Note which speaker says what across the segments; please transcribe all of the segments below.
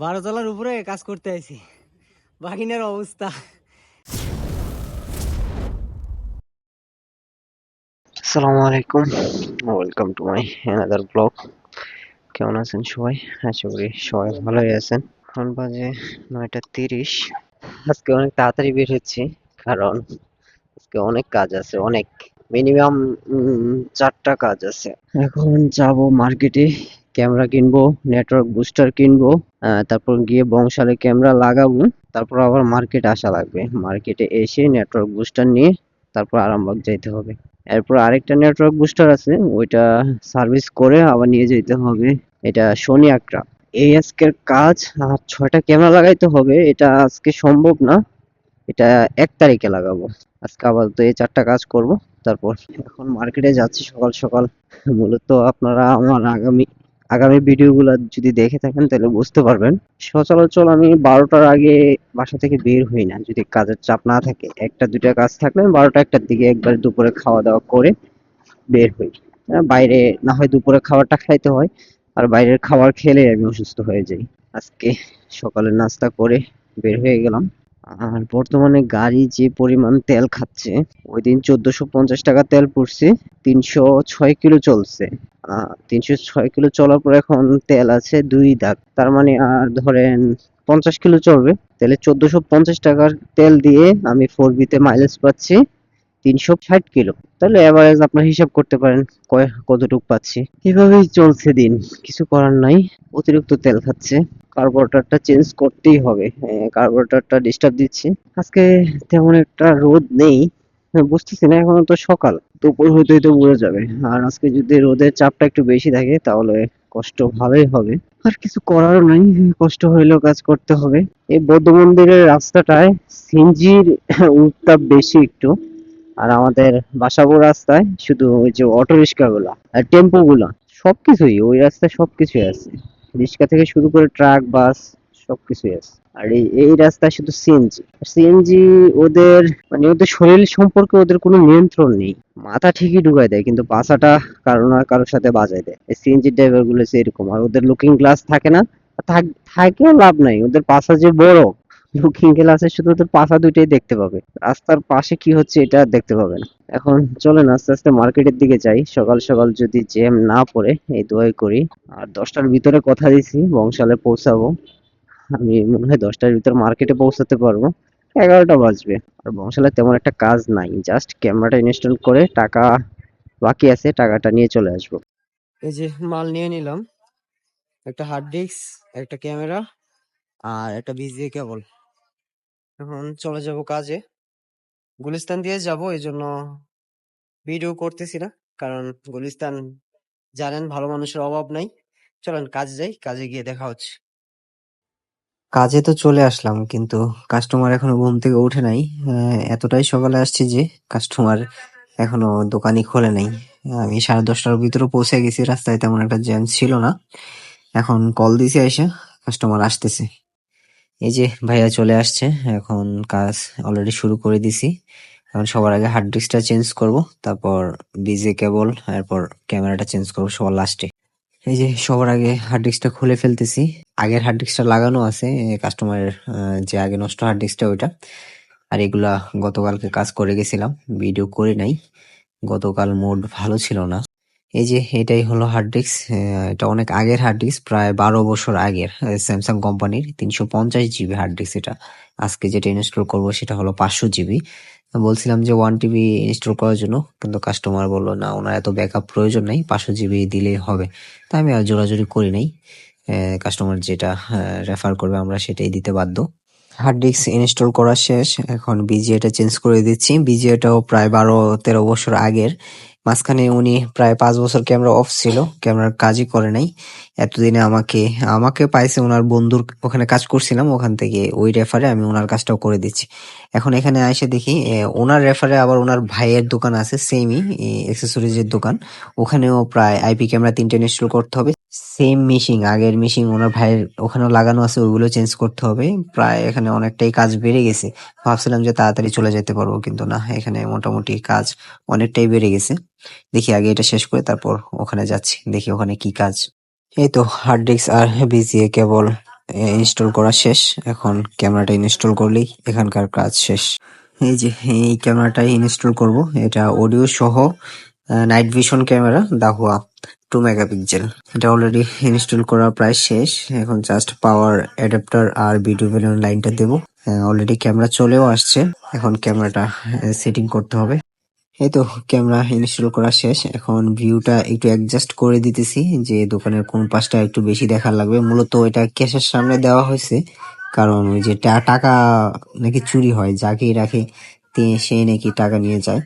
Speaker 1: 12 তলার উপরে কাজ করতে আইছি, বাহিনের অবস্থা।
Speaker 2: আসসালামু আলাইকুম, welcome to my another blog. কেমন আছেন সবাই? আশা করি সবাই ভালোই আছেন। এখন বাজে 9:30। আজকে অনেক তাড়াতাড়ি বের হচ্ছি, কারণ আজকে অনেক কাজ আছে, অনেক মিনিমাম 4টা কাজ আছে। এখন যাব মার্কেটে, ক্যামেরা কিনবো, নেটওয়ার্ক বুস্টার কিনবো, তারপর গিয়ে বংশালে ক্যামেরা লাগাবো, তারপর আবার মার্কেট আসা লাগবে। মার্কেটে এসে নেটওয়ার্ক বুস্টার নিয়ে তারপর আরামবাগ যাইতে হবে। এরপর আরেকটা নেটওয়ার্ক বুস্টার আছে, ওইটা সার্ভিস করে আবার নিয়ে যেতে হবে। এটা শনি আকরা। এই আজকের কাজ। আর 6টা ক্যামেরা লাগাইতে হবে, এটা আজকে সম্ভব না, এটা 1 তারিখে লাগাবো। আজকে আপাতত এই 4টা কাজ করব, তারপর এখন মার্কেটে যাচ্ছি সকাল সকাল। মূলত আপনারা আমার আগামী আগামী ভিডিওগুলো যদি দেখে থাকেন তাহলে বুঝতে পারবেন। সচরাচর আমি 12টার আগে বাসা থেকে বের হই না, যদি কাজের চাপ না থাকে। একটা দুইটা কাজ থাকলে আমি 12টা 1টার দিকে একবার দুপুরে খাওয়া দাওয়া করে বের হই। বাইরে না হয় দুপুরে খাবারটা খাইতে হয়, আর বাইরের খাবার খেলে আমি অসুস্থ হয়ে যাই। আজকে সকালে নাস্তা করে বের হয়ে গেলাম। আর বর্তমানে গাড়ি যে পরিমাণ তেল খাচ্ছে, ওই দিন 1450 টাকা তেল পড়ছে, 306 কিলো চলছে। 306 কিলো চলার পর এখন তেল আছে 2 দাগ, তার মানে আর ধরেন 50 কিলো চলবে। তাহলে 1450 টাকার তেল দিয়ে আমি 4B-তে মাইলেজ পাচ্ছি 360 কিলো। তাহলে এভারেজ আপনার হিসাব করতে পারেন কতটুকু পাচ্ছি। এভাবেই চলছে দিন, কিছু করার নাই। অতিরিক্ত তেল খাচ্ছে, কার্বোরেটরটা চেঞ্জ করতেই হবে। কার্বোরেটরটা ডিস্টার্ব দিচ্ছে। আজকে তেমন একটা রোদ নেই, বুঝতেছি না, এখনো তো সকাল, দুপুর হইতেই তো বুঝে যাবে। আর আজকে যদি রোদের চাপটা একটু বেশি থাকে তাহলে কষ্ট ভালোই হবে। আর কিছু করার নাই, কষ্ট হইলেও কাজ করতে হবে। এই বৌদ্ধ মন্দিরের রাস্তাটায় সিএনজির উত্তাপ বেশি একটু। আর আমাদের বাসাবোর রাস্তায় শুধু ওই যে অটো রিক্সা গুলা আর টেম্পো গুলা, সবকিছুই ওই রাস্তায় সবকিছুই আছে। রিক্সা থেকে শুরু করে ট্রাক, বাস, সবকিছুই আছে। আর এই রাস্তায় শুধু সিএনজি সিএনজি। ওদের মানে ওদের শরীর সম্পর্কে ওদের কোনো নিয়ন্ত্রণ নেই। মাথা ঠিকই ঢুকায় দেয়, কিন্তু পাছাটা কারো না কারোর সাথে বাজায় দেয়। এই সিএনজি ড্রাইভার গুলো এরকম। আর ওদের লুকিং গ্লাস থাকে না, থাকেও লাভ নাই, ওদের পাছা যে বড়, লুকিং গ্লাসে শুধু ওদের পাছা দুইটাই দেখতে পাবে, রাস্তার পাশে কি হচ্ছে এটা আর দেখতে পাবে না। এখন চলেন আস্তে আস্তে মার্কেটের দিকে যাই, সকাল সকাল যদি জ্যাম না পড়ে, এই দোয়াই করি। আর 10টার ভিতরে কথা দিছি বংশালে পৌঁছাবো। আমি মনে হয় 10টার ভিতর মার্কেটে পৌঁছাতে পারবো, 11টা বাজবে। আর বংশালে তেমন একটা কাজ নাই, জাস্ট ক্যামেরাটা ইনস্টল করে টাকা বাকি আছে, টাকাটা নিয়ে চলে আসবো।
Speaker 1: এই যে মাল নিয়ে নিলাম, একটা হার্ড ডিস্ক, একটা ক্যামেরা আর একটা বিজিএ কেবল। এখন চলে যাব কাজে, গুলিস্তান দিয়ে যাব, এই জন্য ভিডিও করতেছি না, কারণ গুলিস্তান জানেন ভালো মানুষের অভাব নাই। চলেন কাজে যাই, কাজে গিয়ে দেখা হচ্ছে। কাজে তো চলে আসলাম, কিন্তু কাস্টমার এখনো ঘুম থেকে উঠে নাই। এতটাই সকালে আসছি যে কাস্টমার এখনো দোকানই খোলে নাই। আমি 10:30টার ভিতরে পৌঁছে গেছি, রাস্তায় তেমন একটা জ্যাম ছিল না। এখন কল দিছি আইসা, কাস্টমার আসতেছে। এই যে ভাইয়া চলে আসছে, এখন কাজ অলরেডি শুরু করে দিছি। এখন সবার আগে হার্ড ডিস্কটা চেঞ্জ করব, তারপর বিজে কেবল, এরপর ক্যামেরাটা চেঞ্জ করব সবার লাস্টে। এই যে সবার আগে হার্ড ডিস্কটা খুলে ফেলতেছি। আগের হার্ড ডিস্কটা লাগানো আছে, কাস্টমারের যে আগে নষ্ট হার্ড ডিস্কটা ওইটা। আর এগুলা গতকালকে কাজ করে গেছিলাম, ভিডিও করি নাই, গতকাল মুড ভালো ছিল না। এই যে এটাই হলো হার্ড ডিস্ক। এটা অনেক আগের হার্ড ডিস্ক, প্রায় 12 বছর আগের, স্যামসাং কোম্পানির 350 জিবি হার্ড ডিস্ক এটা। আজকে যেটা ইনস্টল করব সেটা হলো 500 জিবি। বলছিলাম যে 1 টিবি ইনস্টল করার জন্য, কিন্তু কাস্টমার বললো না, ওনার এত ব্যাকআপ প্রয়োজন নেই, 500 জিবি দিলেই হবে। তাই আমি আর জোরাজুরি করি নাই। কাস্টমার যেটা রেফার করবে আমরা সেটাই দিতে বাধ্য। হার্ড ডিস্ক ইনস্টল করা শেষ, এখন বিজিএটা চেঞ্জ করে দিচ্ছি। বিজিএটাও প্রায় 12-13 বছর আগের। মাঝখানে উনি প্রায় 5 বছর ক্যামেরা অফ ছিল, ক্যামেরার কাজই করে নাই। এতদিনে আমাকে আমাকে পাইছে ওনার বন্ধুর ওখানে কাজ করছিলাম, ওখান থেকে ওই রেফারে আমি ওনার কাজটাও করে দিচ্ছি। এখন এখানে এসে দেখি ওনার রেফারে আবার ওনার ভাইয়ের দোকান আছে, সেমই অ্যাক্সেসরিজের দোকান। ওখানেও প্রায় আইপি ক্যামেরা 3টে ইনস্টল করতে হবে। সেম মিশিং, আগের মিশিং ওনার ভাইয়ের ওখানেও লাগানো আছে, ওইগুলো চেঞ্জ করতে হবে। প্রায় এখানে অনেকটাই কাজ বেড়ে গেছে। ভাবছিলাম যে তাড়াতাড়ি চলে যেতে পারবো, কিন্তু না, এখানে মোটামুটি কাজ অনেকটাই বেড়ে গেছে। দেখি আগে এটা শেষ করে তারপর ওখানে যাচ্ছি, দেখি ওখানে কি কাজ। এই তো হার্ড ডিস্ক আর বিজিএ কেবল ইনস্টল করা শেষ। এখন ক্যামেরাটা ইনস্টল করলেই এখানকার কাজ শেষ। এই যে এই ক্যামেরাটাই ইনস্টল করব। এটা অডিও সহ নাইট ভিশন ক্যামেরা দাহুয়া 2 মেগাপিক্সেল। এটা অলরেডি ইনস্টল করা প্রায় শেষ। এখন জাস্ট পাওয়ার অ্যাডাপ্টার আর ভিডিও ভ্যালিউর লাইনটা দেবো। অলরেডি ক্যামেরা চলেও আসছে। এখন ক্যামেরাটা সেটিং করতে হবে। এই তো ক্যামেরা ইনস্টল করা শেষ। এখন ভিউটা একটু অ্যাডজাস্ট করে দিতেছি যে দোকানের কোন পাশটা একটু বেশি দেখার লাগবে। মূলত এটা ক্যাশের সামনে দেওয়া হয়েছে, কারণ ওই যে টাকা নাকি চুরি হয়, যাকেই রাখে সে নাকি টাকা নিয়ে যায়।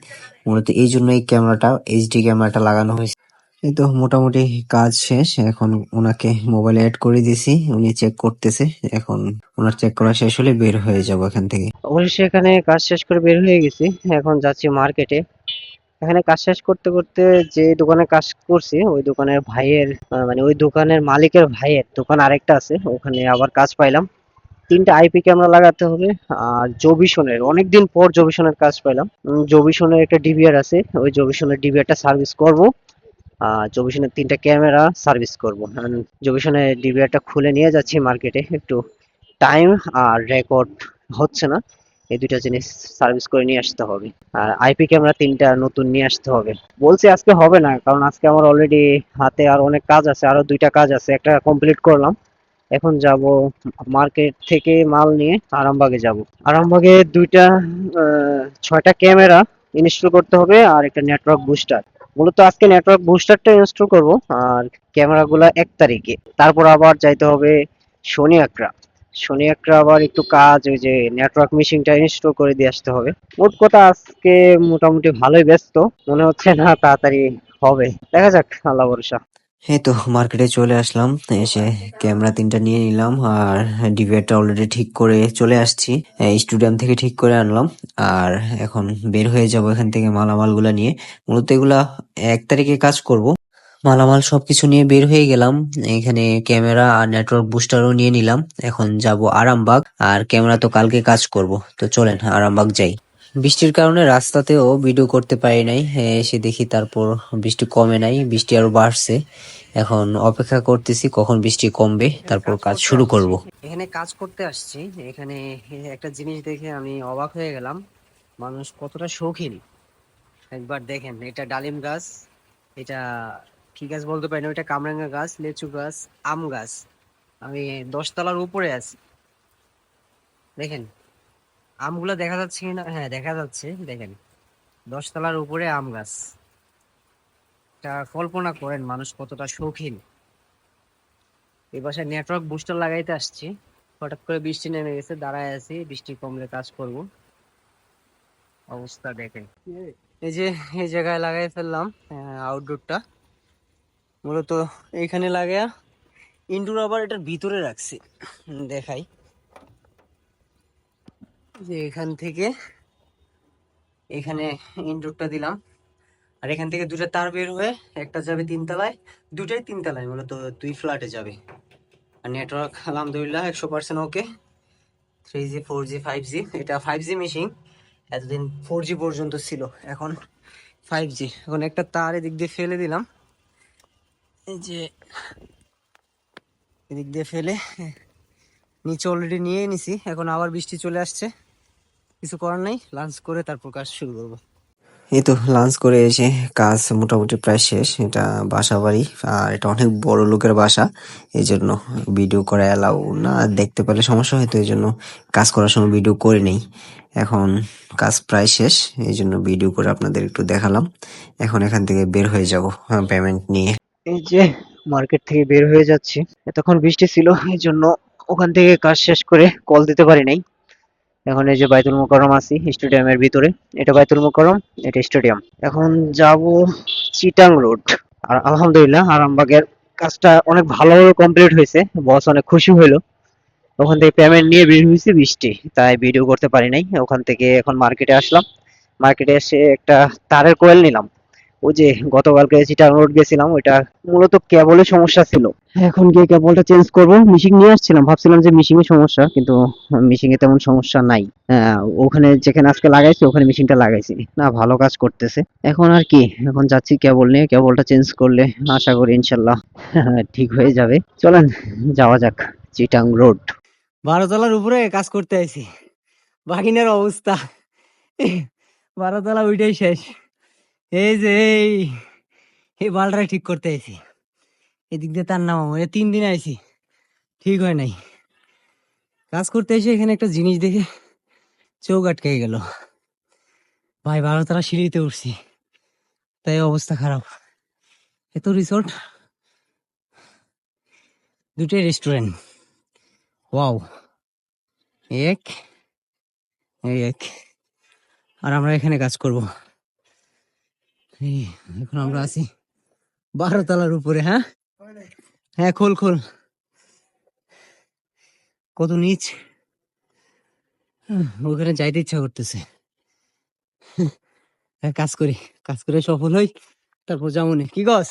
Speaker 1: মূলত এই জন্য এই ক্যামেরাটা, এইচডি ক্যামেরাটা লাগানো হয়েছে। এই তো মোটামুটি কাজ শেষ। এখন ওনাকে মোবাইলে অ্যাড করে দিয়েছি, উনি চেক করতেছে। এখন ওনার চেক করা শেষ হলে বের হয়ে যাবো এখান থেকে।
Speaker 2: অবশ্যই এখানে কাজ শেষ করে বের হয়ে গেছি। এখন যাচ্ছি মার্কেটে। এখানে কাজ শেষ করতে করতে যে দোকানে কাজ করছি ওই দোকানের ভাইয়ের মানে ওই দোকানের মালিকের ভাইয়ের দোকান আরেকটা আছে, ওখানে আবার কাজ পাইলাম। 3টা আইপি ক্যামেরা লাগাতে হবে। আর জবিসনের অনেকদিন পর জবিসনের কাজ পাইলাম। জবিসনের একটা ডিভিআর আছে, ওই জবিসনের ডিভিআরটা সার্ভিস করব। জবিসনের 3টা ক্যামেরা সার্ভিস করব। জবিসনের ডিভিআরটা খুলে নিয়ে যাচ্ছি মার্কেটে। একটু টাইম আর রেকর্ড হচ্ছে না, এই দুইটা জিনিস সার্ভিস করে নিয়ে আসতে হবে। আর আইপি ক্যামেরা 3টা নতুন নিয়ে আসতে হবে। বলছি আজকে হবে না, কারণ আজকে আমার অলরেডি হাতে আর অনেক কাজ আছে, আরো 2টা কাজ আছে, একটা কমপ্লিট করলাম। এখন যাব মার্কেট থেকে মাল নিয়ে আরামবাগে যাব। আরামবাগে 6টা ক্যামেরা ইনস্টল করতে হবে আর একটা নেটওয়ার্ক বুস্টার। মূলত আজকে নেটওয়ার্ক বুস্টারটা ইনস্টল করব, আর ক্যামেরাগুলো 1 তারিখে। তারপর আবার যাইতে হবে শনি আকরা। শনি আকরা আবার একটু কাজ, ওই যে নেটওয়ার্ক মেশিনটা ইনস্টল করে দিয়ে আসতে হবে। মোট কথা আজকে মোটামুটি ভালোই ব্যস্ত, মনে হচ্ছে না তাড়াতাড়ি হবে। দেখা যাক, আল্লাহ ভরসা।
Speaker 1: এই তো মার্কেটে চলে আসলাম। এসে ক্যামেরা 3টা নিয়ে নিলাম আর ডিভিআরটা অলরেডি ঠিক করে চলে আসছি। স্টুডিয়াম থেকে ঠিক করে আনলাম। আর এখন বের হয়ে যাব এখান থেকে মালামাল গুলা নিয়ে। মূলত এগুলা 1 তারিখে কাজ করব। মালামাল সবকিছু নিয়ে বের হয়ে গেলাম। এখানে ক্যামেরা আর নেটওয়ার্ক বুস্টারও নিয়ে নিলাম। এখন যাব আরামবাগ। আর ক্যামেরা তো কালকে কাজ করব, তো চলেন আরামবাগ যাই। বৃষ্টির কারণে রাস্তাতেও ভিডিও করতে পারি নাই। এসে দেখি তারপর বৃষ্টি কমে নাই, বৃষ্টি আরো বাড়ছে। এখন অপেক্ষা করতেছি কখন বৃষ্টি কমবে, তারপর কাজ শুরু করব। এখানে কাজ করতে আসছি। এখানে একটা জিনিস দেখে আমি অবাক হয়ে গেলাম, মানুষ কতটা শৌখিন। একবার দেখেন, এটা ডালিম গাছ, এটা কি গাছ বলতে পারি না, ওইটা কামরাঙ্গা গাছ, লেচু গাছ, আম গাছ। আমি 10 তলার উপরে আছি, দেখেন আমগুলো দেখা যাচ্ছে কিনা। হ্যাঁ দেখা যাচ্ছে, দেখেন 10 তলার উপরে আম গাছ। এটা কল্পনা করেন মানুষ কতটা শৌখিন। এই বাসায় নেটওয়ার্ক বুস্টার লাগাইতে আসছি, হঠাৎ করে বৃষ্টি নেমে গেছে, দাঁড়ায় আছি, বৃষ্টি কমলে কাজ করব। অবস্থা দেখেন। এই যে এই জায়গায় লাগাই ফেললাম আউটডোরটা। মূলত এইখানে লাগায়া ইনডোর আবার এটার ভিতরে রাখছি, দেখাই। যে এখান থেকে এখানে ইনডোরটা দিলাম, আর এখান থেকে 2টা তার বের হয়ে একটা যাবে 3 তলায়, 2টাই 3 তলায়, মূলত 2 ফ্ল্যাটে যাবে। আর নেটওয়ার্ক আলহামদুলিল্লাহ 100% ওকে। 3G 4G 5G, এটা 5G মেশিন। এতদিন 4G পর্যন্ত ছিল, এখন 5G। এখন একটা তার এদিক দিয়ে ফেলে দিলাম, এই যে এদিক দিয়ে ফেলে নিচে অলরেডি নিয়ে নিছি। এখন আবার বৃষ্টি চলে আসছে, কিছু করার নাই, লাঞ্চ করে তারপর কাজ শুরু করবো। এই তো লাঞ্চ করে এসে কাজ মোটামুটি প্রায় শেষ। এটা বাসা বাড়ি, আর এটা অনেক বড় লোকের বাসা, এই জন্য ভিডিও করা এলাও না, দেখতে পেলে সমস্যা হয়তো, এই জন্য কাজ করার সময় ভিডিও করে নেই। এখন কাজ প্রায় শেষ, এই জন্য ভিডিও করে আপনাদের একটু দেখালাম। এখন এখান থেকে বের হয়ে যাব পেমেন্ট নিয়ে।
Speaker 2: এই যে মার্কেট থেকে বের হয়ে যাচ্ছি, এতক্ষণ বৃষ্টি ছিল এই জন্য ওখান থেকে কাজ শেষ করে কল দিতে পারি নাই। এখন এই যে বাইতুল মোকাররম আছি স্টেডিয়ামের ভিতরে। এটা বাইতুল মোকাররম, এটা স্টেডিয়াম। এখন যাব চিটাং রোড। আর আলহামদুলিল্লাহ আরামবাগের কাজটা অনেক ভালোভাবে কমপ্লিট হয়েছে, বস অনেক খুশি হইলো। ওখান থেকে পেমেন্ট নিয়ে বের হয়েছি, বৃষ্টি তাই ভিডিও করতে পারি নাই। ওখান থেকে এখন মার্কেটে আসলাম। মার্কেটে এসে একটা তারের কোয়েল নিলাম। ওই যে গতকালকে চিটাং রোড গেছিলাম, ওইটা মূলত কেবলের সমস্যা ছিল। এখন গিয়ে কেবলটা চেঞ্জ করব। মিশিং নিয়ে আসছিলাম, ভাবছিলাম যে মিশিং এর সমস্যা, কিন্তু মিশিং এ তেমন সমস্যা নাই। ওখানে যেখানে আজকে লাগাইছি ওখানে মিশিংটা লাগাইছি না, ভালো কাজ করতেছে। এখন আর কি, এখন যাচ্ছি কেবল নিয়ে, কেবলটা চেঞ্জ করলে আশা করি ইনশাল্লাহ ঠিক হয়ে যাবে। চলেন যাওয়া যাক। চিটাং রোড।
Speaker 1: 12 তলার উপরে কাজ করতে আইছি, বাহিনের অবস্থা 12 তলা ওইটাই শেষ। এই যে এই বালটা ঠিক করতে আইছি, এদিক দিয়ে তার নাম 3 দিন আইছি, ঠিক হয় নাই। কাজ করতে এসে এখানে একটা জিনিস দেখে চোখ আটকে গেল ভাই, 12 তলা সিঁড়িতে উঠছি, তাই অবস্থা খারাপ। এত রিসোর্ট, দুটোই রেস্টুরেন্ট, ওয়াও। এক, এই এক, আর আমরা এখানে কাজ করব। এই এখন আমরা আছি 12 তলার উপরে। হ্যাঁ হ্যাঁ, খোল খোল, কত নিচ, ওখানে যাইতে ইচ্ছা করতেছে। হ্যাঁ, কাজ করি, কাজ করে সফল হই, তারপর যাবো নি, কি গছ।